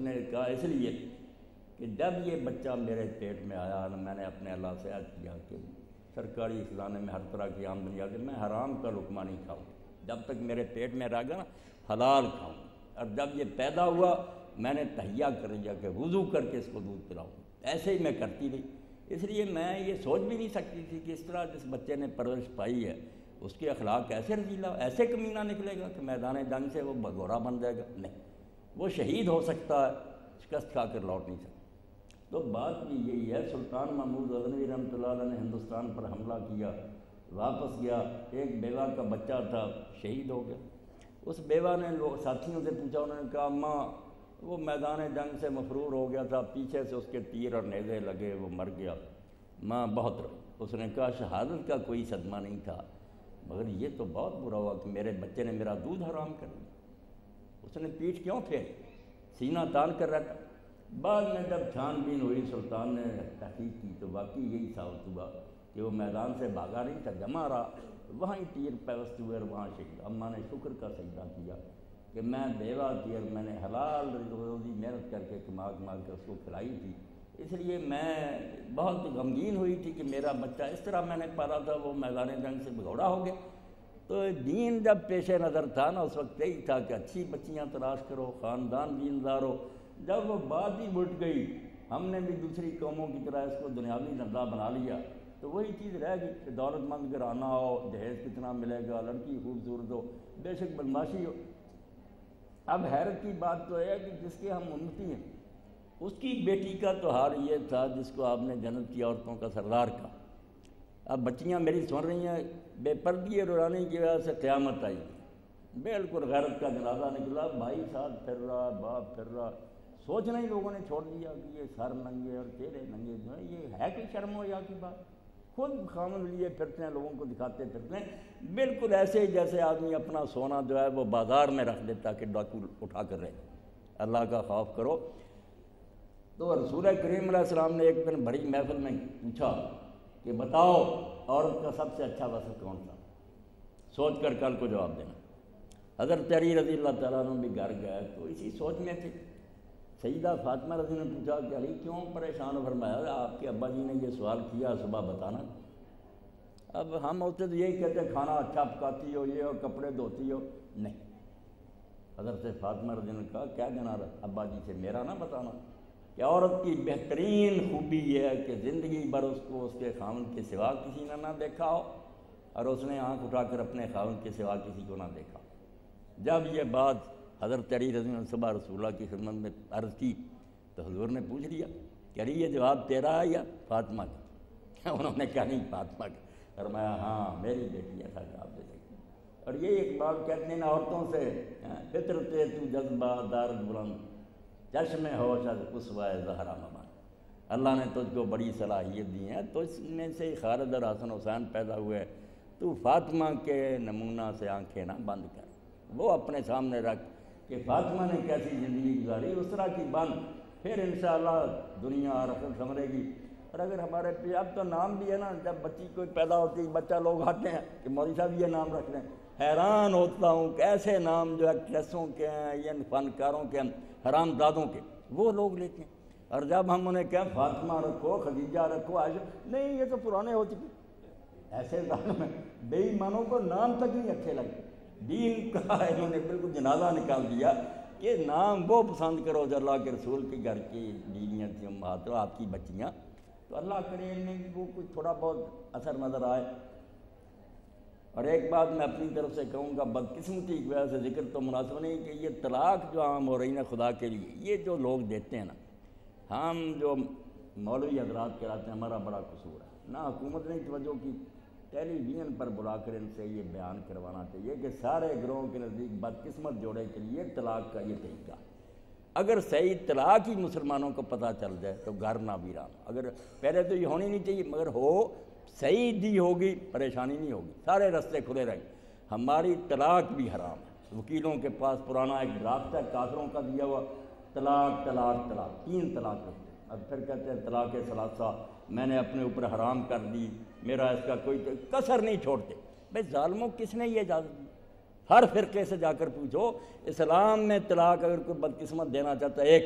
نے کہا اس لیے کہ جب یہ بچہ میرے پیٹ میں آیا میں نے اپنے اللہ سے عہد کیا کہ سرکاری خزانے میں ہر طرح کی آمدنی آ کے میں حرام کا لقمہ نہیں کھاؤں، جب تک میرے پیٹ میں رہ گا نا حلال کھاؤں۔ اور جب یہ پیدا ہوا میں نے تہیہ کر لیا کہ وضو کر کے اس کو دودھ پلاؤں، ایسے ہی میں کرتی رہی۔ اس لیے میں یہ سوچ بھی نہیں سکتی تھی کہ اس طرح جس بچے نے پرورش پائی ہے اس کے اخلاق ایسے رزیلہ ایسے کمینہ نکلے گا کہ میدان جنگ سے وہ بھگورا بن جائے گا، نہیں، وہ شہید ہو سکتا ہے، شکست کھا کر لوٹ نہیں سکتا۔ تو بات بھی یہی ہے، سلطان محمود غزنوی رحمۃ اللہ علیہ نے ہندوستان پر حملہ کیا، واپس گیا، ایک بیوہ کا بچہ تھا شہید ہو گیا۔ اس بیوہ نے ساتھیوں سے پوچھا، انہوں نے کہا ماں وہ میدان جنگ سے مفرور ہو گیا تھا، پیچھے سے اس کے تیر اور نیزے لگے، وہ مر گیا۔ ماں بہت روئی۔ اس نے کہا شہادت کا کوئی صدمہ نہیں تھا، مگر یہ تو بہت برا ہوا کہ میرے بچے نے میرا دودھ حرام کر دیا۔ اس نے پیٹھ کیوں پھیری، سینہ تان کر رہتا۔ بعد میں جب چھان بین ہوئی، سلطان نے تحقیق کی تو واقعی یہی ثابت ہوا کہ وہ میدان سے بھاگا نہیں تھا، جمع رہا، وہیں تیر پیوست ہوئے اور وہاں شہید۔ اماں نے شکر کا سجدہ کیا کہ میں بیوہ تھی اور میں نے حلال روزی محنت کر کے کما کے اس کو کھلائی تھی، اس لیے میں بہت غمگین ہوئی تھی کہ میرا بچہ اس طرح میں نے پالا تھا وہ میدان جنگ سے بھگوڑا ہو گیا۔ تو دین جب پیش نظر تھا نا، اس وقت یہی تھا کہ اچھی بچیاں تلاش کرو، خاندان دیندار ہو۔ جب وہ بات ہی اٹھ گئی، ہم نے بھی دوسری قوموں کی طرح اس کو دنیاوی دھندا بنا لیا، تو وہی چیز رہ گئی کہ دولت مند گھرانہ ہو، جہیز کتنا ملے گا، لڑکی خوبصورت ہو، بے شک بدماشی ہو۔ اب حیرت کی بات تو ہے کہ جس کے ہم امتی ہیں اس کی بیٹی کا تو حال یہ تھا جس کو آپ نے جنت کی عورتوں کا سردار کہا۔ اب بچیاں میری سن رہی ہیں، بے پردگی روانی کی وجہ سے قیامت آئی، بالکل غیرت کا جنازہ نکلا، بھائی ساتھ پھر رہا، باپ پھر رہا، سوچنا ہی لوگوں نے چھوڑ دیا کہ یہ سر ننگے اور چہرے ننگے جو ہیں، یہ ہے کہ شرم و حیا کی بات؟ خود خامن لیے پھرتے ہیں، لوگوں کو دکھاتے پھرتے ہیں، بالکل ایسے ہی جیسے آدمی اپنا سونا جو ہے وہ بازار میں رکھ دیتا کہ ڈاکو اٹھا کر رہے۔ اللہ کا خوف کرو۔ تو رسول کریم علیہ السلام نے ایک دن بڑی محفل میں پوچھا کہ بتاؤ عورت کا سب سے اچھا وصف کون سا؟ سوچ کر کل کو جواب دینا۔ حضرت علی رضی اللہ تعالیٰ عنہ بھی گھر گئے تو اسی سوچ میں تھے۔ سیدہ فاطمہ رضی نے پوچھا کہ علی کیوں پریشان ہو؟ فرمایا آپ کے ابا جی نے یہ سوال کیا، صبح بتانا۔ اب ہم ہوتے تو یہی کہتے کھانا اچھا پکاتی ہو، یہ ہو، کپڑے دھوتی ہو، نہیں۔ حضرت فاطمہ رضی نے کہا کیا دینا ابا جی سے، میرا نہ بتانا کہ عورت کی بہترین خوبی یہ ہے کہ زندگی بھر اس کو اس کے خاوند کے سوا کسی نے نہ دیکھا ہو اور اس نے آنکھ اٹھا کر اپنے خاوند کے سوا کسی کو نہ دیکھا۔ جب یہ بات حضرت علی رضی اللہ صبح رسول اللہ کی خدمت میں عرض کی تو حضور نے پوچھ لیا کہ علی یہ جواب تیرا ہے یا فاطمہ کا؟ انہوں نے کہا نہیں فاطمہ کا۔ فرمایا ہاں میری بیٹی ایسا جواب دے سکتی۔ اور یہ اقبال کہتے ہیں عورتوں سے، فطرت تو جذبہ دار بلند چشم ہوش از اسوہ زہرا مبان، اللہ نے تجھ کو بڑی صلاحیت دی ہے، تو اس میں سے خالد اور حسن حسین پیدا ہوئے، تو فاطمہ کے نمونہ سے آنکھیں نہ بند کر، وہ اپنے سامنے رکھ کہ فاطمہ نے کیسی زندگی گزاری اس طرح کی بند، پھر انشاءاللہ دنیا اور آخرت سنورے گی۔ اور اگر ہمارے پہ اب تو نام بھی ہے نا، جب بچی کوئی پیدا ہوتی ہے بچہ لوگ آتے ہیں کہ مولوی صاحب یہ نام رکھ لیں، حیران ہوتا ہوں کہ ایسے نام جو ایکٹریسوں کے ہیں یا فنکاروں کے ہیں، حرام دادوں کے، وہ لوگ لیتے ہیں۔ اور جب ہم انہیں کہیں فاطمہ رکھو، خدیجہ رکھو، عائشہ، نہیں یہ تو پرانے ہو چکے۔ ایسے ظالم ہیں، بے ایمانوں کو نام تک نہیں اچھے لگتے، دین کا انہوں نے بالکل جنازہ نکال دیا کہ نام وہ پسند کرو جو اللہ کے رسول کے گھر کی بیویاں تھیں، امہات ہو، آپ کی بچیاں، تو اللہ کرے ان میں وہ کچھ تھوڑا بہت اثر نظر آئے۔ اور ایک بات میں اپنی طرف سے کہوں گا، بدقسمتی کی وجہ سے ذکر تو مناسب نہیں کہ یہ طلاق جو عام ہو رہی ہے خدا کے لیے، یہ جو لوگ دیتے ہیں نا، ہم جو مولوی حضرات کراتے ہیں، ہمارا بڑا قصور ہے، نہ حکومت نے توجہ کی، ٹیلی ویژن پر بلا کر ان سے یہ بیان کروانا چاہیے کہ سارے گروہوں کے نزدیک بدقسمت جوڑے کے لیے طلاق کا یہ طریقہ۔ اگر صحیح طلاق ہی مسلمانوں کو پتہ چل جائے تو گھر نہ ویران، اگر پہلے تو یہ ہونی نہیں چاہیے، مگر ہو صحیح دی ہوگی پریشانی نہیں ہوگی، سارے رستے کھلے رہیں گے۔ ہماری طلاق بھی حرام ہے، وکیلوں کے پاس پرانا ایک ڈرافٹ ہے کافروں کا دیا ہوا، طلاق طلاق طلاق، 3 طلاق رکھتے ہیں، اور پھر کہتے ہیں طلاق ثلاثہ میں نے اپنے اوپر حرام کر دی، میرا اس کا کوئی کسر نہیں چھوڑتے۔ بھائی ظالموں کس نے یہ اجازت دی؟ ہر فرقے سے جا کر پوچھو، اسلام میں طلاق اگر کوئی بدقسمت دینا چاہتا ہے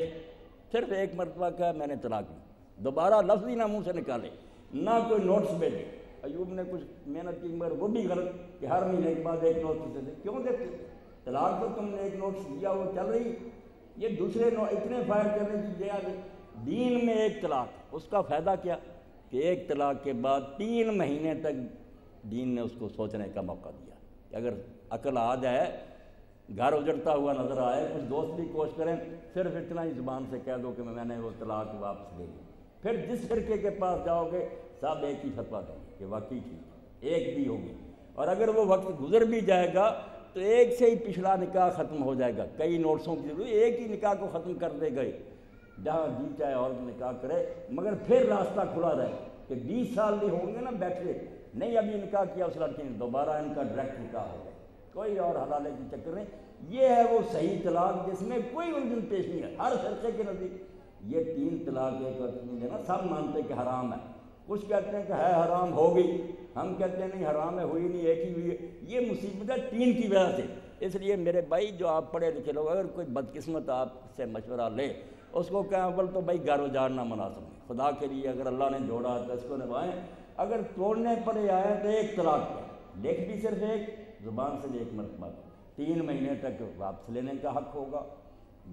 صرف ایک مرتبہ کہا میں نے طلاق دی، دوبارہ لفظ ہی نہ منہ سے نکالے، نہ کوئی نوٹس بھیجے۔ ایوب نے کچھ محنت کی مگر وہ بھی غلط کہ ہر مہینے کے بعد ایک نوٹس دیتے، کیوں دیتے؟ طلاق تو تم نے ایک نوٹس دیا وہ چل رہی، یہ دوسرے اتنے فائر کرنے کی بجائے دین میں ایک طلاق، اس کا فائدہ کیا کہ ایک طلاق کے بعد 3 مہینے تک دین نے اس کو سوچنے کا موقع دیا کہ اگر عقل آ جائے، گھر اجڑتا ہوا نظر آئے، کچھ دوست بھی کوشش کریں، صرف اتنا ہی زبان سے کہہ دو کہ میں نے وہ طلاق واپس لے لی، پھر جس فرقے کے پاس جاؤ گے سب ایک ہی فتویٰ دیں گے کہ واقعی ٹھیک ایک بھی ہوگی، اور اگر وہ وقت گزر بھی جائے گا تو ایک سے ہی پچھلا نکاح ختم ہو جائے گا، کئی نوٹسوں کی ضرورت، ایک ہی نکاح کو ختم کر دے گئے، جہاں جی چاہے اور نکاح کرے، مگر پھر راستہ کھلا رہے کہ 20 سال بھی ہوں گے نا بیٹھے، نہیں ابھی نکاح کیا اس لڑکی نے، دوبارہ ان کا ڈائریکٹ نکاح ہوگا، کوئی اور حلالے کی چکر نہیں۔ یہ ہے وہ صحیح طلاق جس میں کوئی الجھن پیش نہیں ہے، ہر فرقے کے نزدیک یہ 3 طلاق ایک وقت میں دینا سب مانتے کہ حرام ہے، کچھ کہتے ہیں کہ ہے حرام ہو گئی، ہم کہتے ہیں نہیں حرام ہے ہوئی نہیں، ایک ہی ہوئی ہے۔ یہ مصیبت ہے 3 کی وجہ سے۔ اس لیے میرے بھائی جو آپ پڑھے لکھے لوگ، اگر کوئی بدقسمت آپ سے مشورہ لے، اس کو کہیں اول تو بھائی گھر اجاڑنا مناسب ہے، خدا کے لیے اگر اللہ نے جوڑا تو اس کو نبھائیں، اگر توڑنے پر آئے تو ایک طلاق ہے، لکھ بھی صرف ایک، زبان سے بھی ایک مرتبہ، 3 مہینے تک واپس لینے کا حق ہوگا،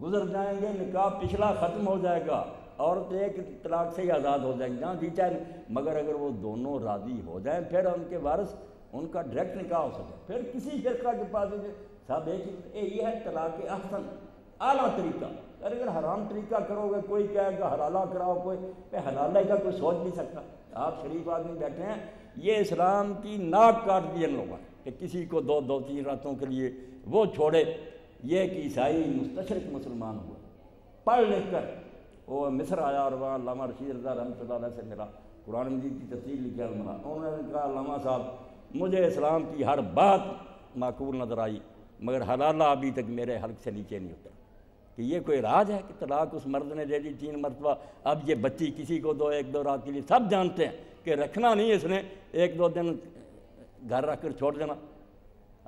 گزر جائیں گے نکاح پچھلا ختم ہو جائے گا، عورت ایک طلاق سے ہی آزاد ہو جائیں گی جہاں جی چاہے، مگر اگر وہ دونوں راضی ہو جائیں پھر ان کے وارث ان کا ڈائریکٹ نکاح ہو سکے، پھر کسی فرقہ کے پاس صاحب ایک یہ ہے طلاق احسن اعلیٰ طریقہ۔ اگر حرام طریقہ کرو گے، کوئی کہے گا حلالہ کراؤ، کوئی حلالہ کا کوئی سوچ نہیں سکتا۔ آپ شریف آدمی بیٹھے ہیں، یہ اسلام کی ناک کاٹ دی ان لوگوں نے کہ کسی کو 2-3 راتوں کے لیے وہ چھوڑے۔ یہ کہ عیسائی مستشرق مسلمان ہوا، پڑھ لکھ کر وہ مصر آیا اور وہاں علامہ رشید رضا رحمۃ اللہ علیہ سے ملا، قرآن مجید کی تفسیر لکھی علماء، انہوں نے کہا علامہ صاحب مجھے اسلام کی ہر بات معقول نظر آئی، مگر حلالہ ابھی تک میرے حلق سے نیچے نہیں اترا، کہ یہ کوئی راج ہے کہ طلاق اس مرد نے دے دی 3 مرتبہ، اب یہ بچی کسی کو دو 1-2 رات کے لیے، سب جانتے ہیں کہ رکھنا نہیں اس نے، 1-2 دن گھر رکھ کر چھوڑ دینا۔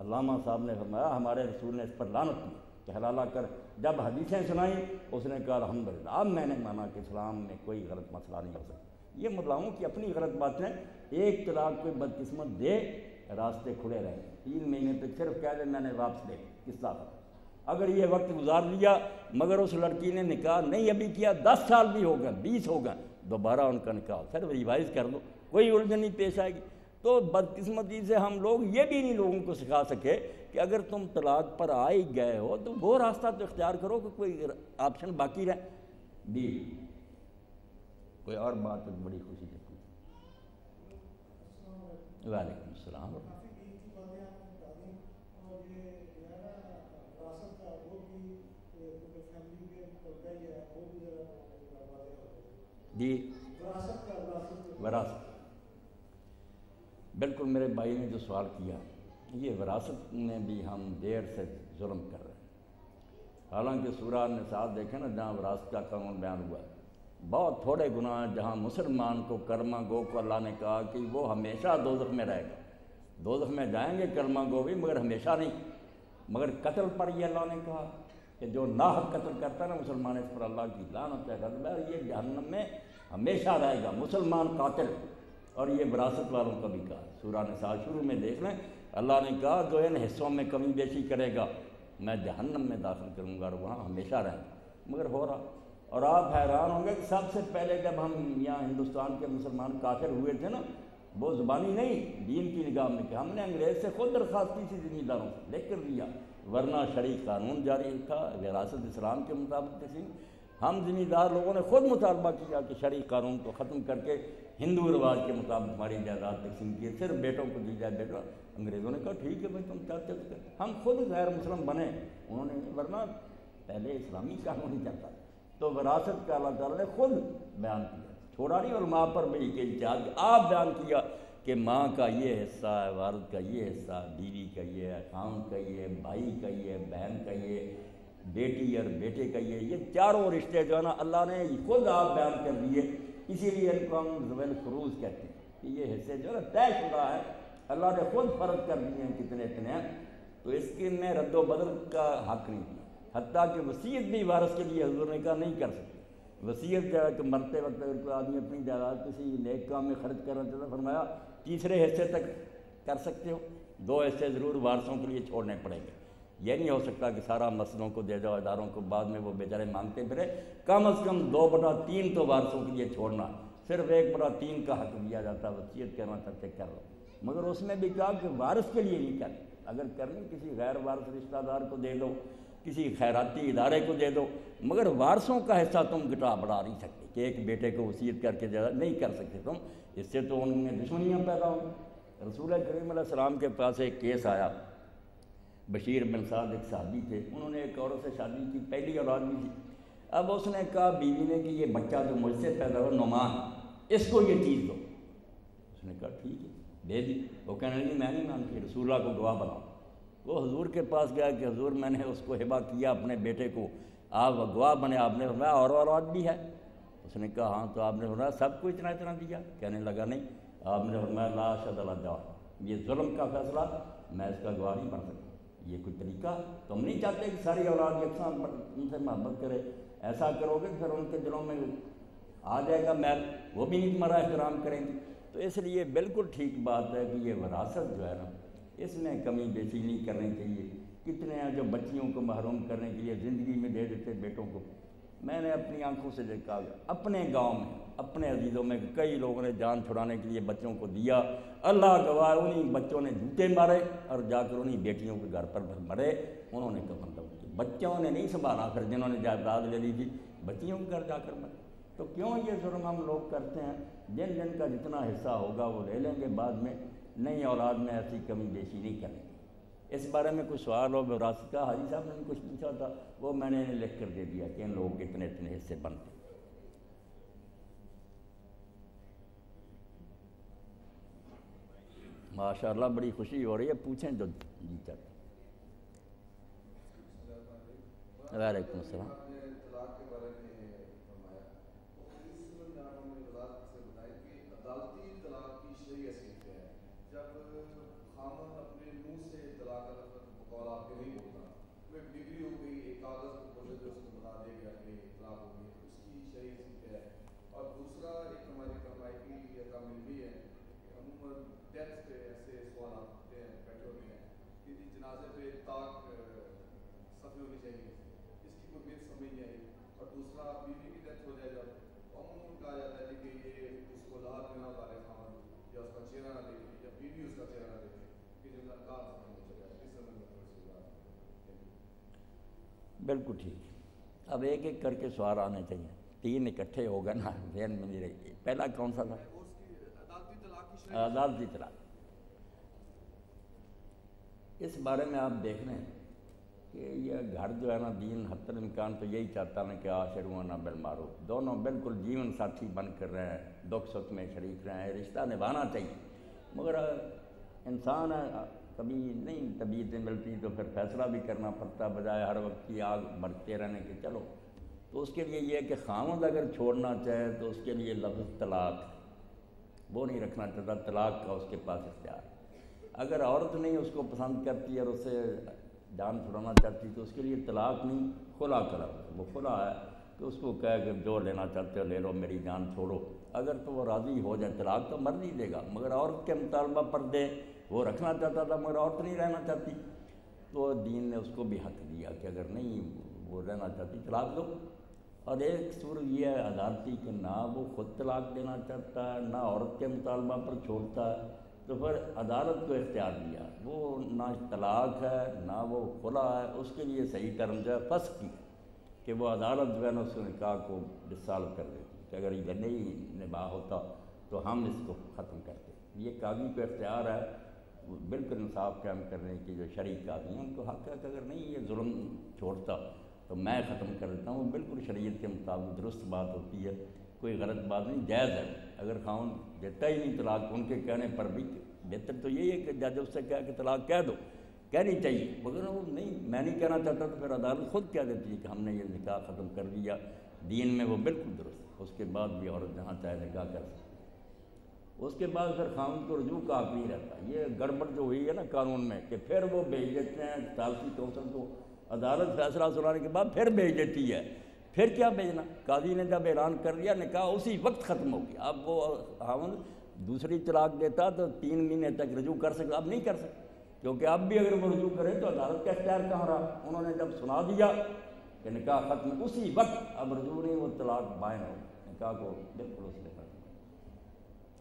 علامہ صاحب نے فرمایا ہمارے رسول نے اس پر لعنت کی کہ حلالہ کر، جب حدیثیں سنائیں اس نے کہا الحمدللہ اب میں نے مانا کہ اسلام میں کوئی غلط مسئلہ نہیں ہو سکتا۔ یہ ملاؤں کی اپنی غلط باتیں، ایک طلاق کوئی بدقسمت دے راستے کھلے رہیں، 3 مہینے تک صرف کہہ دے میں نے واپس لے کس طرح۔ اگر یہ وقت گزار لیا مگر اس لڑکی نے نکاح نہیں ابھی کیا، 10 سال بھی ہو گئے، 20 ہو گئے، دوبارہ ان کا نکاح پھر ریوائز کر دو، کوئی الجھن نہیں پیش آئے گی۔ تو بدقسمتی سے ہم لوگ یہ بھی نہیں لوگوں کو سکھا سکے کہ اگر تم طلاق پر آ ہی گئے ہو تو وہ راستہ تو اختیار کرو کہ کوئی آپشن باقی رہے بھی۔ کوئی اور بات بڑی خوشی سے پوچھ۔ وعلیکم السلام۔ جی وراثت، بالکل میرے بھائی نے جو سوال کیا، یہ وراثت میں بھی ہم دیر سے ظلم کر رہے ہیں، حالانکہ سورہ نساء دیکھیں نا جہاں وراثت کا قانون بیان ہوا ہے، بہت تھوڑے گناہ ہیں جہاں مسلمان کو کلمہ گو کو اللہ نے کہا کہ وہ ہمیشہ دوزخ میں رہے گا، دوزخ میں جائیں گے کلمہ گو بھی مگر ہمیشہ نہیں، مگر قتل پر یہ اللہ نے کہا کہ جو ناحق قتل کرتا ہے نا مسلمان، اس پر اللہ کی لعنت ہے، غضب ہے، اور یہ جہنم میں ہمیشہ رہے گا مسلمان قاتل۔ اور یہ وراثت والوں کا بھی کہا، سورہ نساء شروع میں دیکھ لیں، اللہ نے کہا جو ان حصوں میں کمی بیشی کرے گا میں جہنم میں داخل کروں گا اور وہاں ہمیشہ رہیں گا، مگر ہو رہا۔ اور آپ حیران ہوں گے کہ سب سے پہلے جب ہم یہاں ہندوستان کے مسلمان کافر ہوئے تھے نا، وہ زبانی نہیں دین کی نگاہ میں، کہ ہم نے انگریز سے خود درخواست کی تھی ذمہ داروں سے، لکھ کر دیا، ورنہ شرعی قانون جاری تھا وراثت اسلام کے مطابق تقسیم، ہم ذمہ دار لوگوں نے خود مطالبہ کیا کہ شرعی قانون کو ختم کر کے ہندو رواج کے مطابق ہماری جائیداد تقسیم کی، صرف بیٹوں کو دی جائے بیٹا۔ انگریزوں نے کہا ٹھیک ہے بھائی تم چاہتے ہو تو، ہم خود غیر مسلم بنے، انہوں نے ورنہ پہلے اسلامی قانون ہی چلتا۔ تو وراثت کا اللہ تعالیٰ نے خود بیان کیا، چھوڑا نہیں علماء پر بھی کہ اجتہاد، آپ بیان کیا کہ ماں کا یہ حصہ ہے، والد کا یہ حصہ ہے، بیوی کا یہ ہے، خاوند کا یہ ہے، بھائی کا یہ ہے، بہن کا یہ ہے، بیٹی اور بیٹے کا یہ چاروں رشتے جو ہے نا اللہ نے خود آپ بیان کر دیے، اسی لیے ان کو ہم ذوی الفروض کہتے ہیں کہ یہ حصے جو ہے طے شدہ ہے، اللہ نے خود فرض کر دیے ہیں کتنے ہیں۔ تو اس کے میں رد و بدل کا حق نہیں دیا، حتیٰ کہ وصیت بھی وارث کے لیے حضور نے کہا نہیں کر سکتے۔ وصیت کیا ہے کہ مرتے وقت اگر کوئی آدمی اپنی جائیداد کسی نیک کام میں خرچ کرنا چاہتا، فرمایا تیسرے حصے تک کر سکتے ہو، 2 حصے ضرور وارثوں کے لیے چھوڑنے پڑیں گے۔ یہ نہیں ہو سکتا کہ سارا مسجدوں کو دے دو، اداروں کو، بعد میں وہ بیچارے مانگتے پھرے۔ کم از کم 2/3 تو وارثوں کے لیے چھوڑنا، صرف 1/3 کا حق دیا جاتا۔ وصیت کرنا چاہتے کر لو، مگر اس میں بھی کہا کہ وارث کے لیے نہیں کرنا، اگر کرنی کسی غیر وارث رشتہ دار کو دے دو، کسی خیراتی ادارے کو دے دو، مگر وارثوں کا حصہ تم گھٹا بڑھا نہیں سکتے کہ ایک بیٹے کو وصیت کر کے زیادہ نہیں کر سکتے تم، اس سے تو ان میں دشمنیاں پیدا ہوں۔ رسول کریم علیہ السلام کے پاس ایک کیس آیا، بشیر بن سعد ایک صحابی تھے، انہوں نے ایک عورت سے شادی کی، پہلی اولاد بھی تھی۔ اب اس نے کہا بیوی نے کہ یہ بچہ جو مجھ سے پیدا ہوا نعمان، اس کو یہ چیز دو۔ اس نے کہا ٹھیک ہے دے دی۔ وہ کہنے لگی میں نہیں مانتی، رسول اللہ کو گواہ بناؤ۔ وہ حضور کے پاس گیا کہ حضور میں نے اس کو ہبہ کیا اپنے بیٹے کو، آپ گواہ بنے۔ آپ نے فرمایا اور اولاد بھی ہے؟ اس نے کہا ہاں۔ تو آپ نے فرمایا سب کو اتنا اتنا دیا؟ کہنے لگا نہیں۔ آپ نے فرمایا لا شد اللہ جا، یہ ظلم کا فیصلہ، میں اس کا گواہ نہیں بن سکتا۔ یہ کوئی طریقہ؟ تم نہیں چاہتے کہ ساری اولاد یکساں ان سے محبت کرے؟ ایسا کرو گے پھر ان کے دلوں میں آ جائے گا میل، وہ بھی نہیں تمہارا احترام کریں گے۔ تو اس لیے بالکل ٹھیک بات ہے کہ یہ وراثت جو ہے نا، اس میں کمی بیشی نہیں کرنی چاہیے۔ کتنے ہیں جو بچیوں کو محروم کرنے کے لیے زندگی میں دے دیتے بیٹوں کو۔ میں نے اپنی آنکھوں سے دیکھا اپنے گاؤں میں، اپنے عزیزوں میں، کئی لوگوں نے جان چھڑانے کے لیے بچوں کو دیا، اللہ گواہ انہیں بچوں نے جوتے مارے اور جا کر انہیں بیٹیوں کے گھر پر مرے، انہوں نے کفن دفن کی۔ بچوں نے نہیں سنبھالا، پھر جنہوں نے جائیداد لے لی تھی بچیوں کے گھر جا کر مرے۔ تو کیوں یہ ظلم ہم لوگ کرتے ہیں؟ جن جن کا جتنا حصہ ہوگا وہ لے لیں گے، بعد میں نئی اولاد میں ایسی کمی بیشی نہیں کریں گے۔ اس بارے میں کچھ سوال ہو وراثت کا، حاجی صاحب نے بھی کچھ پوچھا تھا، وہ میں نے انہیں لکھ کر دے دیا کہ ان لوگوں کے اتنے اتنے حصے بنتے۔ ماشاء اللہ بڑی خوشی ہو رہی ہے، پوچھیں جو جی چاہتے۔ وعلیکم السلام۔ بالکل ٹھیک۔ اب ایک ایک کر کے سوال آنے چاہیے، 3 اکٹھے ہو گئے نا، ذہن میں نہیں رہی۔ پہلا کون سا تھا؟ عدالتی طلاق۔ اس بارے میں آپ دیکھ رہے ہیں کہ یہ گھر جو ہے نا، دین حتی الامکان تو یہی چاہتا ہے کہ عاشرونا بالمعروف، دونوں بالکل جیون ساتھی بن کر رہے ہیں، دکھ سکھ میں شریک رہے ہیں، رشتہ نبھانا چاہیے۔ مگر انسان کبھی نہیں طبیعتیں ملتی تو پھر فیصلہ بھی کرنا پڑتا، بجائے ہر وقت کی آگ بھرتے رہنے کے چلو۔ تو اس کے لیے یہ ہے کہ خاوند اگر چھوڑنا چاہے تو اس کے لیے لفظ طلاق وہ نہیں رکھنا چاہتا، طلاق کا اس کے پاس اختیار۔ اگر عورت نہیں اس کو پسند کرتی اور اسے جان چھڑانا چاہتی تو اس کے لیے طلاق نہیں، خلا کرا، وہ خلا ہے کہ اس کو کہے کہ جو لینا چاہتے ہو لے لو، میری جان چھوڑو۔ اگر تو وہ راضی ہو جائے، طلاق تو مرضی دے گا، مگر عورت کے مطالبہ پر دے، وہ رکھنا چاہتا تھا مگر عورت نہیں رہنا چاہتی، تو دین نے اس کو بھی حق دیا کہ اگر نہیں وہ رہنا چاہتی طلاق دو۔ اور ایک صورت یہ ہے عدالتی کہ نہ وہ خود طلاق دینا چاہتا ہے، نہ عورت کے مطالبہ پر چھوڑتا ہے، تو پھر عدالت کو اختیار دیا، وہ نہ طلاق ہے نہ وہ خلا ہے، اس کے لیے صحیح ٹرم جو ہے فسخ کی، کہ وہ عدالت جو ہے نا اس نکاح کو ڈسالو کر دیتی کہ اگر یہ نہیں نباہ ہوتا تو ہم اس کو ختم کرتے۔ یہ قاضی کو اختیار ہے بالکل انصاف قائم کرنے کی، جو شرعی قاضی ہیں ان کو حق ہے کہ اگر نہیں یہ ظلم چھوڑتا تو میں ختم کر دیتا ہوں۔ بالکل شریعت کے مطابق درست بات ہوتی ہے، کوئی غلط بات نہیں، جائز ہے۔ اگر خاوند دیتا ہی نہیں طلاق، ان کے کہنے پر بھی بہتر تو یہی ہے کہ جج اس سے کہا کہ طلاق کہہ دو، کہنی چاہیے، مگر وہ نہیں، میں نہیں کہنا چاہتا تو پھر عدالت خود کہہ دیتی ہے کہ ہم نے یہ نکاح ختم کر دیا۔ دین میں وہ بالکل درست، اس کے بعد بھی عورت جہاں چاہے نکاح کر سکتی۔ اس کے بعد پھر خاوند کو رجوع کا حق نہیں رہتا۔ یہ گڑبڑ جو ہوئی ہے نا قانون میں کہ پھر وہ بھیج دیتے ہیں ثالثی کونسل کو، عدالت فیصلہ سنانے کے بعد پھر بھیج دیتی ہے۔ پھر کیا بھیجنا؟ قاضی نے جب اعلان کر دیا نکاح اسی وقت ختم ہو گیا۔ اب وہ خاوند دوسری طلاق دیتا تو 3 مہینے تک رجوع کر سکتا، اب نہیں کر سکتا، کیونکہ اب بھی اگر وہ رجوع کرے تو عدالت کا اختیار کہاں رہا؟ انہوں نے جب سنا دیا کہ نکاح ختم، اسی وقت اب رجوع نہیں، وہ طلاق بائن ہو، نکاح کو بالکل اس نے ختم۔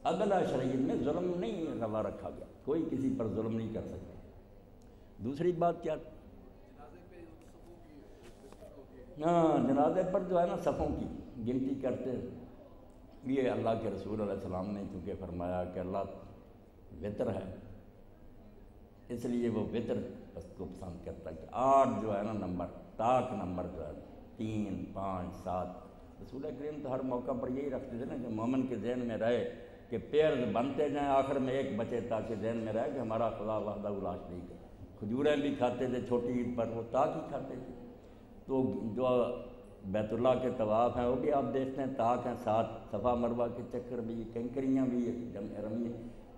عدل شرعیت میں ظلم نہیں روا رکھا گیا، کوئی کسی پر ظلم نہیں کر سکتا۔ دوسری بات کیا؟ ہاں، جنازے پر جو ہے نا صفوں کی گنتی کرتے ہیں۔ یہ اللہ کے رسول علیہ السلام نے چونکہ فرمایا کہ اللہ وطر ہے، اس لیے وہ وطر اس کو پسند کرتا ہے کہ 8 جو ہے نا نمبر، طاق نمبر جو ہے 3، 5، 7۔ رسول کریم تو ہر موقع پر یہی رکھتے تھے نا کہ مومن کے ذہن میں رہے کہ پیرز بنتے جائیں، آخر میں ایک بچے تاکہ ذہن میں رہے کہ ہمارا خدا وحدہ لا شریک ہے۔ کھجوریں بھی کھاتے تھے چھوٹی عید پر، وہ تاک ہی کھاتے تھے۔ تو جو بیت اللہ کے طواف ہیں وہ بھی آپ دیکھتے ہیں طاق ہیں، 7 صفا مروہ کے چکر بھی، کنکریاں بھی، جمع رمی،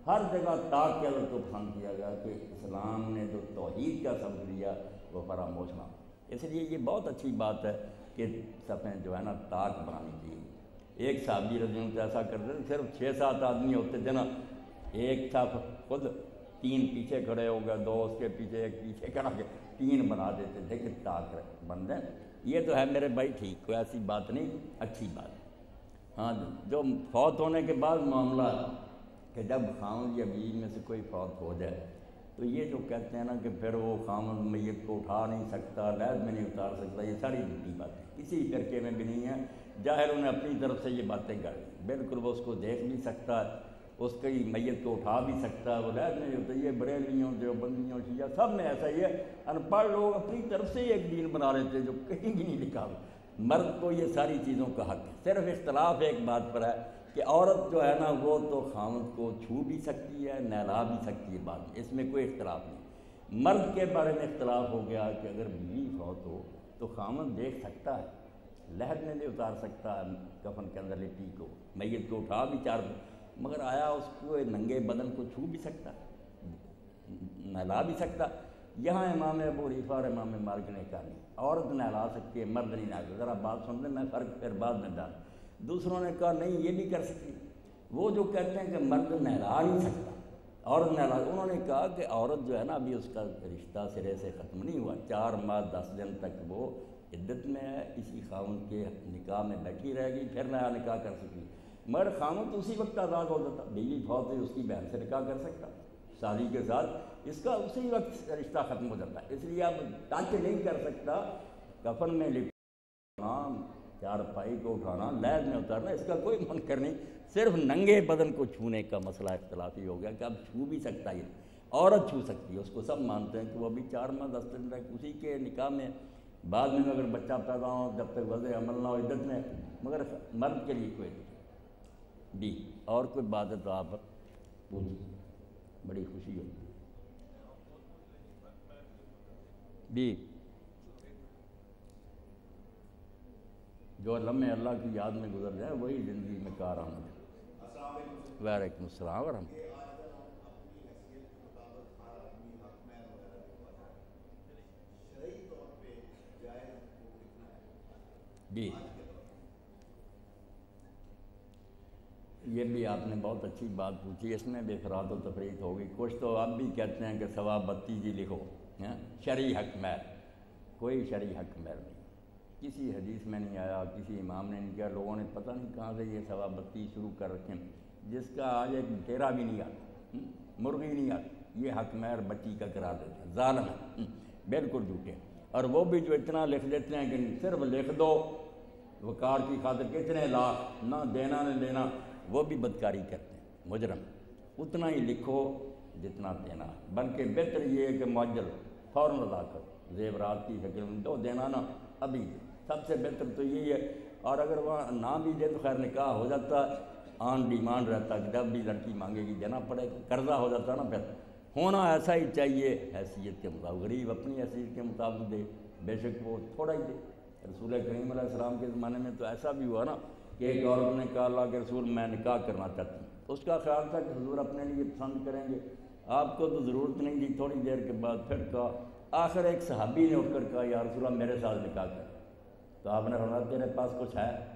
ہر جگہ طاق کے اگر کو پسند کیا گیا کہ اسلام نے جو توحید کا سبق دیا وہ فراموش نہ۔ اس لیے یہ بہت اچھی بات ہے کہ صفیں جو ہے نا طاق بنانی چاہیے۔ ایک صحابی رضی اللہ عنہ ایسا کرتے تھے، صرف 6-7 آدمی ہوتے تھے نا، ایک صف خود 3 پیچھے کھڑے ہو گئے، 2 اس کے پیچھے، ایک پیچھے کھڑا کے 3 بنا دیتے تھے کہ طاق بن جائیں۔ یہ تو ہے میرے بھائی ٹھیک، کوئی ایسی بات نہیں، اچھی بات ہے۔ ہاں، جو فوت ہونے کے بعد معاملہ کہ جب خاوند یا بیوی میں سے کوئی فوت ہو جائے تو یہ جو کہتے ہیں نا کہ پھر وہ خاوند میت کو اٹھا نہیں سکتا، لحد میں نہیں اتار سکتا، یہ ساری جھوٹی بات ہے، کسی فرقے میں بھی نہیں ہے۔ جاہلوں نے اپنی طرف سے یہ باتیں کر دی، بالکل وہ اس کو دیکھ بھی سکتا ہے، اس کی میت کو اٹھا بھی سکتا ہے، وہ لحد میں نہیں ہوتا۔ یہ بریلویوں، دیوبندیوں، شیعہ سب میں ایسا ہی ہے، ان پڑھ لوگ اپنی طرف سے ایک دین بنا لیتے جو کہیں بھی نہیں لکھا۔ مرد کو یہ ساری چیزوں کا حق ہے، صرف اختلاف ایک بات پر ہے کہ عورت جو ہے نا وہ تو خاوند کو چھو بھی سکتی ہے، نہلا بھی سکتی ہے، بعد میں اس میں کوئی اختلاف نہیں۔ مرد کے بارے میں اختلاف ہو گیا کہ اگر بیوی فوت ہو تو خاوند دیکھ سکتا ہے، لحد میں نہیں اتار سکتا کفن کے اندر لٹی کو، میت کو اٹھا بھی مگر آیا اس کو ننگے بدن کو چھو بھی سکتا، نہلا بھی سکتا۔ یہاں امام ابو حنیفہ اور امام مالک نے کہا نہیں، عورت نہلا سکتی ہے، مرد نہیں نہلا۔ ذرا بات سن لیں، میں فرق پھر بعد میں ڈال۔ دوسروں نے کہا نہیں، یہ بھی کر سکتی۔ وہ جو کہتے ہیں کہ مرد نہلا نہیں سکتا، عورت نہلا، انہوں نے کہا کہ عورت جو ہے نا ابھی اس کا رشتہ سرے سے ختم نہیں ہوا، 4 ماہ 10 دن تک وہ عدت میں ہے، اسی خاوند کے نکاح میں بیٹھی رہے گی، پھر نیا نکاح کر سکتی۔ مگر خاوند اسی وقت آزاد ہو جاتا، بیوی فوت ہوئی اس کی بہن سے نکاح کر سکتا شادی کے ساتھ، اس کا اسی وقت رشتہ ختم ہو جاتا ہے۔ اس لیے اب ٹچ نہیں کر سکتا، کفن میں لپٹنا، چارپائی کو اٹھانا، لحد میں اتارنا، اس کا کوئی منکر نہیں، صرف ننگے بدن کو چھونے کا مسئلہ اختلافی ہو گیا کہ اب چھو بھی سکتا ہے، عورت چھو سکتی ہے، اس کو سب مانتے ہیں کہ وہ ابھی 4 ماہ 10 دن تک اسی کے نکاح میں، بعد میں اگر بچہ پیدا ہو جب تک وضع عمل نہ ہو عدت میں، مگر مرد کے لیے کوئی بھی اور کوئی بات ہے تو آپ پوچھیں، بڑی خوشی ہوتی بھی۔ جو لمحے اللہ کی یاد میں گزر جائے وہی زندگی میں کارآمد ہے۔ وعلیکم السلام ورحمۃ اللہ۔ جی، یہ بھی آپ نے بہت اچھی بات پوچھی، اس میں بھی افراد و تفریق ہوگی۔ کچھ تو اب بھی کہتے ہیں کہ سوا بتی جی لکھو، شرعی حق مہر، کوئی شرعی حق مہر نہیں، کسی حدیث میں نہیں آیا، کسی امام نے نہیں کیا، لوگوں نے پتہ نہیں کہاں سے یہ سوا بتی شروع کر رکھیں، جس کا آج ایک ڈیرا بھی نہیں آتا، مرغی نہیں آتی، یہ حق مہر بچی کا کرا دیتے ہیں، ظالم ہے، بالکل جھوٹے۔ اور وہ بھی جو اتنا لکھ دیتے ہیں کہ صرف لکھ دو وقار کی خاطر، کتنے لاکھ، نہ دینا نہ لینا، وہ بھی بدکاری کرتے ہیں، مجرم۔ اتنا ہی لکھو جتنا دینا ہے، بلکہ بہتر یہ ہے کہ معجل فوراً ادا کرو، زیورات کی شکل میں دو، دینا نا ابھی دے، سب سے بہتر تو یہی ہے۔ اور اگر وہاں نہ بھی دے تو خیر نکاح ہو جاتا ہے، آن ڈیمانڈ رہتا کہ جب بھی لڑکی مانگے گی دینا پڑے گا، قرضہ ہو جاتا نا، پھر ہونا ایسا ہی چاہیے حیثیت کے مطابق، غریب اپنی حیثیت کے مطابق دے، بے شک وہ تھوڑا ہی دے۔ رسول کریم علیہ السلام کے زمانے میں تو ایسا بھی ہوا نا کہ ایک عورت نے کہا اللہ کے رسول میں نکاح کرنا چاہتی ہوں، اس کا خیال تھا کہ حضور اپنے لیے پسند کریں گے، آپ کو تو ضرورت نہیں تھی۔ تھوڑی دیر کے بعد پھر کہا، آخر ایک صحابی نے اٹھ کر کہا یا رسول اللہ میرے ساتھ نکاح کر۔ تو آپ نے فرمایا تیرے پاس کچھ ہے؟